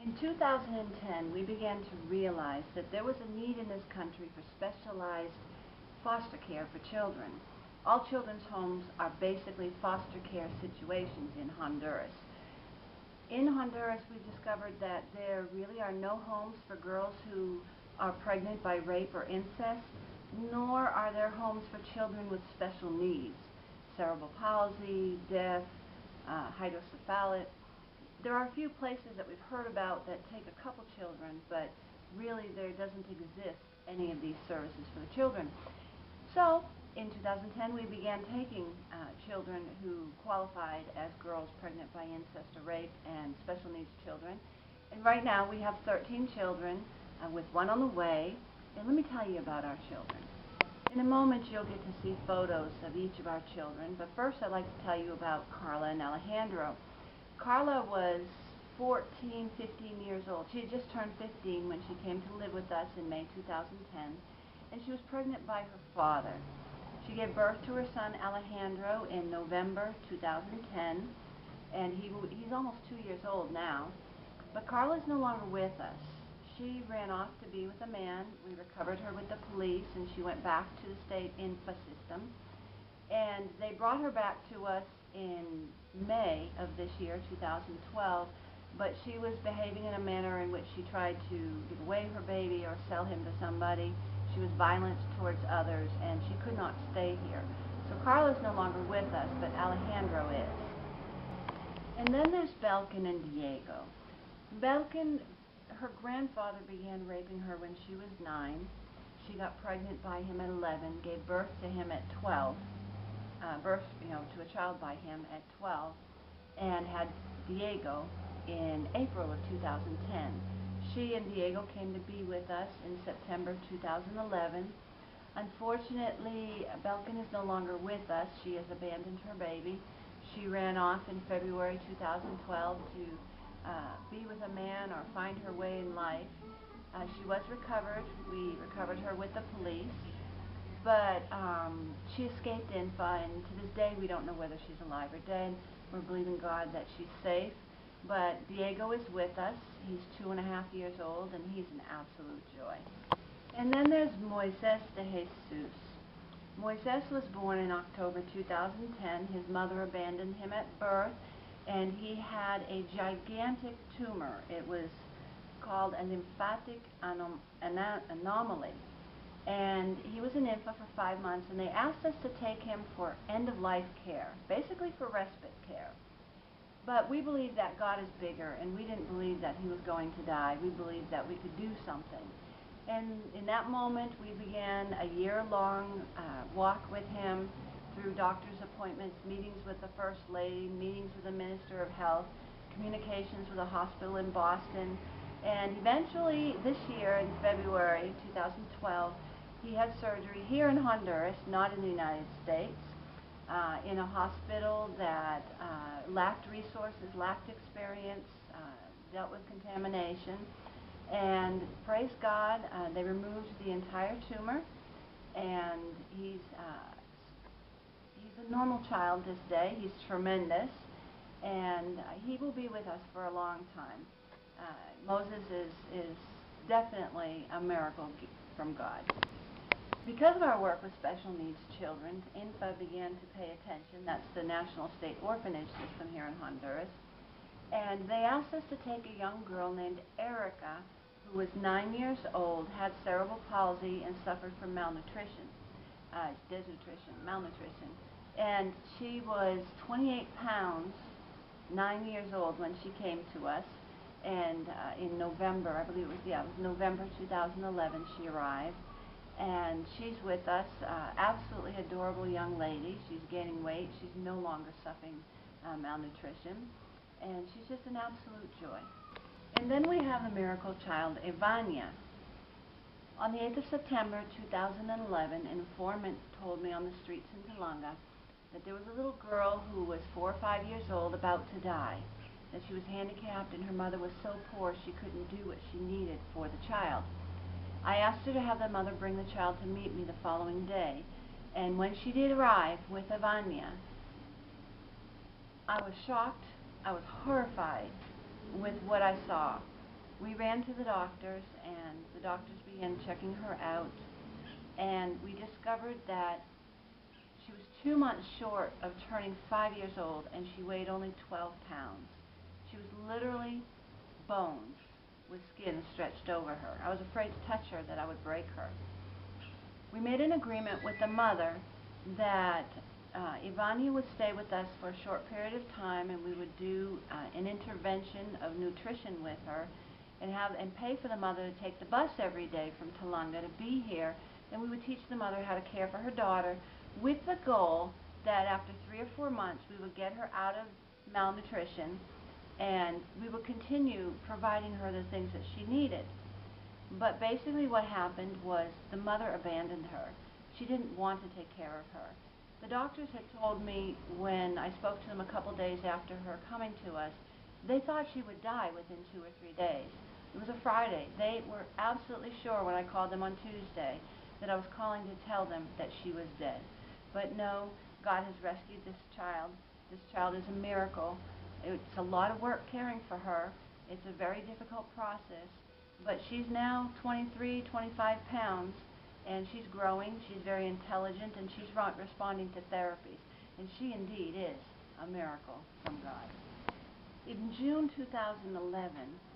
In 2010, we began to realize that there was a need in this country for specialized foster care for children. All children's homes are basically foster care situations in Honduras. In Honduras, we discovered that there really are no homes for girls who are pregnant by rape or incest, nor are there homes for children with special needs, cerebral palsy, deaf, hydrocephalus. There are a few places that we've heard about that take a couple children, but really there doesn't exist any of these services for the children. So in 2010 we began taking children who qualified as girls pregnant by incest or rape and special needs children. And right now we have 13 children with one on the way. And let me tell you about our children. In a moment you'll get to see photos of each of our children, but first I'd like to tell you about Carla and Alejandro. Carla was 14, 15 years old. She had just turned 15 when she came to live with us in May 2010, and she was pregnant by her father. She gave birth to her son Alejandro in November 2010, and he's almost 2 years old now. But Carla's no longer with us. She ran off to be with a man. We recovered her with the police, and she went back to the state INFA system. And they brought her back to us in May of this year, 2012, but she was behaving in a manner in which she tried to give away her baby or sell him to somebody. She was violent towards others, and she could not stay here. So Carla's no longer with us, but Alejandro is. And then there's Belkin and Diego. Belkin, her grandfather began raping her when she was 9. She got pregnant by him at 11, gave birth to him at 12. To a child by him at 12, and had Diego in April of 2010. She and Diego came to be with us in September 2011. Unfortunately, Belkin is no longer with us. She has abandoned her baby. She ran off in February 2012 to be with a man or find her way in life. She was recovered. We recovered her with the police. But she escaped INFA, and to this day we don't know whether she's alive or dead. We're believing God that she's safe. But Diego is with us. He's 2.5 years old, and he's an absolute joy. And then there's Moises de Jesus. Moises was born in October 2010. His mother abandoned him at birth, and he had a gigantic tumor. It was called a lymphatic anomaly. And he was in INFA for 5 months, and they asked us to take him for end-of-life care, basically for respite care. But we believe that God is bigger, and we didn't believe that he was going to die. We believed that we could do something. And in that moment, we began a year-long walk with him through doctor's appointments, meetings with the First Lady, meetings with the Minister of Health, communications with a hospital in Boston. And eventually, this year, in February 2012, he had surgery here in Honduras, not in the United States, in a hospital that lacked resources, lacked experience, dealt with contamination. And praise God, they removed the entire tumor, and he's a normal child this day. He's tremendous, and he will be with us for a long time. Moses is definitely a miracle from God. Because of our work with special needs children, INFA began to pay attention. That's the National State Orphanage System here in Honduras. And they asked us to take a young girl named Erica, who was 9 years old, had cerebral palsy, and suffered from malnutrition. Malnutrition. And she was 28 pounds, 9 years old when she came to us. And in November, I believe it was November 2011, she arrived. And she's with us, absolutely adorable young lady. She's gaining weight. She's no longer suffering malnutrition. And she's just an absolute joy. And then we have the miracle child, Evania. On the 8th of September 2011, an informant told me on the streets in Talanga that there was a little girl who was 4 or 5 years old about to die, that she was handicapped and her mother was so poor she couldn't do what she needed for the child. I asked her to have the mother bring the child to meet me the following day, and when she did arrive with Evania, I was shocked, I was horrified with what I saw. We ran to the doctors, and the doctors began checking her out, and we discovered that she was 2 months short of turning 5 years old, and she weighed only 12 pounds. She was literally bones with skin stretched over her. I was afraid to touch her, that I would break her. We made an agreement with the mother that Ivania would stay with us for a short period of time, and we would do an intervention of nutrition with her, and pay for the mother to take the bus every day from Tolunga to be here. And we would teach the mother how to care for her daughter, with the goal that after 3 or 4 months we would get her out of malnutrition, and we would continue providing her the things that she needed. But basically what happened was the mother abandoned her. She didn't want to take care of her. The doctors had told me, when I spoke to them a couple days after her coming to us, they thought she would die within 2 or 3 days. It was a Friday. They were absolutely sure when I called them on Tuesday that I was calling to tell them that she was dead. But no, God has rescued this child. This child is a miracle. It's a lot of work caring for her. It's a very difficult process. But she's now 23, 25 pounds, and she's growing. She's very intelligent, and she's responding to therapies. And she indeed is a miracle from God. In June 2011,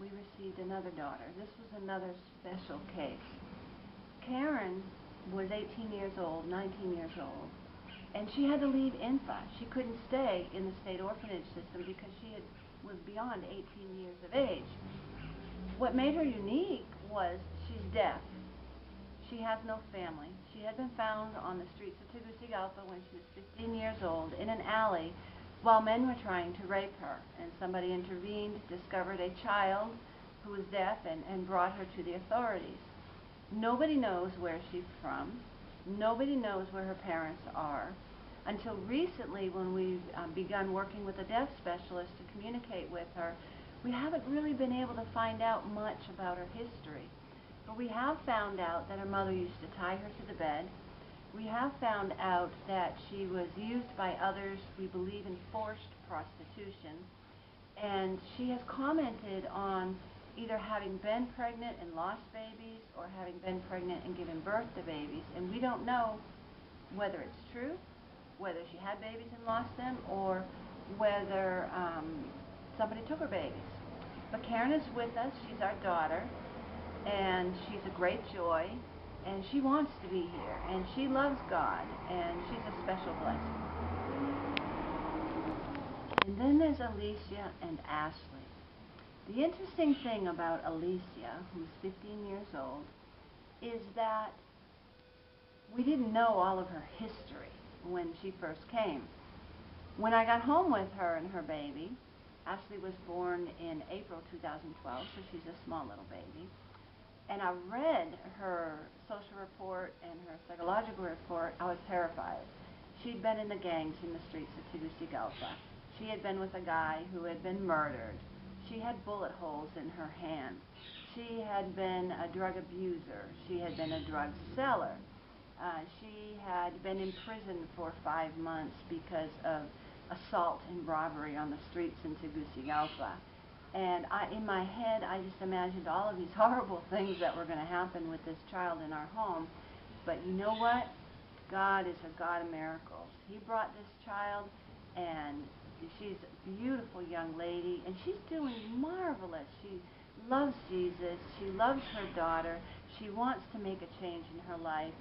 we received another daughter. This was another special case. Karen was 18 years old, 19 years old, and she had to leave INFA. She couldn't stay in the state orphanage system because was beyond 18 years of age. What made her unique was she's deaf. She has no family. She had been found on the streets of Tegucigalpa when she was 15 years old in an alley while men were trying to rape her. And somebody intervened, discovered a child who was deaf, and brought her to the authorities. Nobody knows where she's from. Nobody knows where her parents are. Until recently, when we've begun working with a deaf specialist to communicate with her, we haven't really been able to find out much about her history. But we have found out that her mother used to tie her to the bed. We have found out that she was used by others, we believe, in forced prostitution. And she has commented on either having been pregnant and lost babies, or having been pregnant and given birth to babies. And we don't know whether it's true, whether she had babies and lost them, or whether somebody took her babies. But Karen is with us. She's our daughter, and she's a great joy, and she wants to be here, and she loves God, and she's a special blessing. And then there's Alicia and Ashley. The interesting thing about Alicia, who's 15 years old, is that we didn't know all of her history when she first came. When I got home with her and her baby, Ashley was born in April 2012, so she's a small little baby, and I read her social report and her psychological report, I was terrified. She'd been in the gangs in the streets of Tegucigalpa. She had been with a guy who had been murdered. She had bullet holes in her hand. She had been a drug abuser. She had been a drug seller. She had been in prison for 5 months because of assault and robbery on the streets in Tegucigalpa. And in my head, I just imagined all of these horrible things that were going to happen with this child in our home. But you know what? God is a God of miracles. He brought this child, and she's a beautiful young lady, and she's doing marvelous. She loves Jesus. She loves her daughter. She wants to make a change in her life.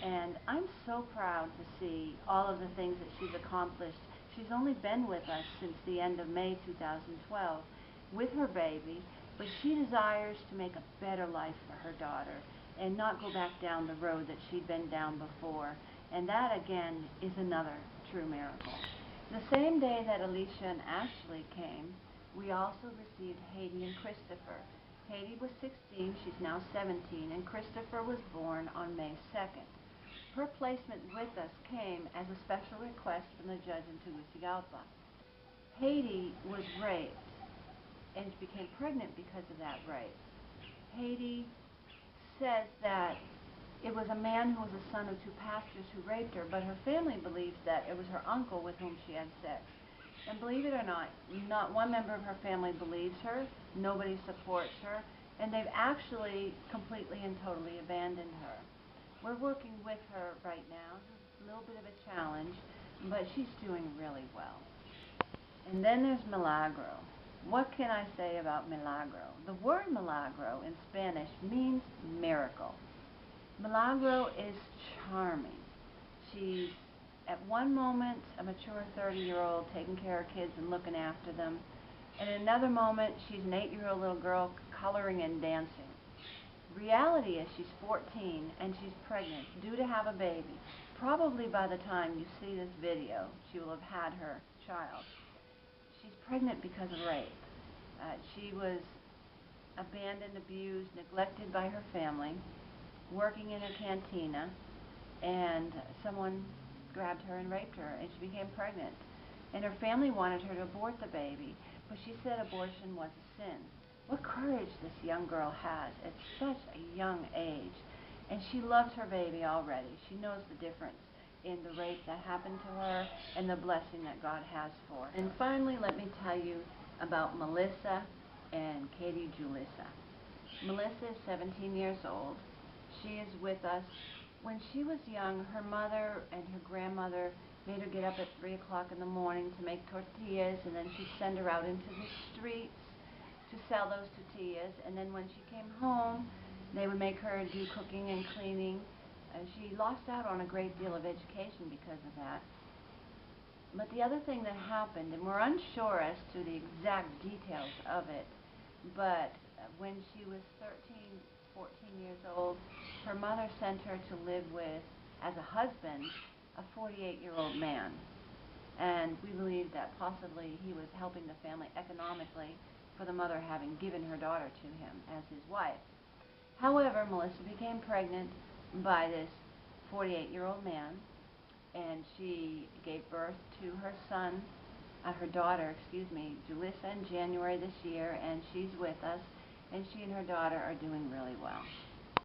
And I'm so proud to see all of the things that she's accomplished. She's only been with us since the end of May 2012 with her baby, but she desires to make a better life for her daughter and not go back down the road that she'd been down before. And that, again, is another true miracle. The same day that Alicia and Ashley came, we also received Haiti and Christopher. Haiti was 16, she's now 17, and Christopher was born on May 2nd. Her placement with us came as a special request from the judge in Tegucigalpa. Haiti was raped, and she became pregnant because of that rape. Haiti says that it was a man who was the son of 2 pastors who raped her, but her family believes that it was her uncle with whom she had sex. And believe it or not one member of her family believes her, nobody supports her, and they've actually completely and totally abandoned her. We're working with her right now. It's a little bit of a challenge, but she's doing really well. And then there's Milagro. What can I say about Milagro? The word Milagro in Spanish means miracle. Milagro is charming. She's at one moment a mature 30-year-old taking care of kids and looking after them. And in another moment, she's an 8-year-old little girl coloring and dancing. Reality is she's 14 and she's pregnant, due to have a baby. Probably by the time you see this video, she will have had her child. She's pregnant because of rape. She was abandoned, abused, neglected by her family, working in a cantina, and someone grabbed her and raped her, and she became pregnant. And her family wanted her to abort the baby, but she said abortion was a sin. What courage this young girl has at such a young age. And she loves her baby already. She knows the difference in the rape that happened to her and the blessing that God has for her. And finally, let me tell you about Melissa and Katie Julissa. Melissa is 17 years old. She is with us. When she was young, her mother and her grandmother made her get up at 3 o'clock in the morning to make tortillas, and then she'd send her out into the streets to sell those tortillas. And then when she came home, they would make her do cooking and cleaning. She lost out on a great deal of education because of that. But the other thing that happened, and we're unsure as to the exact details of it, but when she was 13, 14 years old, her mother sent her to live with, as a husband, a 48-year-old man. And we believe that possibly he was helping the family economically for the mother having given her daughter to him as his wife. However, Melissa became pregnant by this 48-year-old man, and she gave birth to her daughter, Julissa, in January this year, and she's with us, and she and her daughter are doing really well.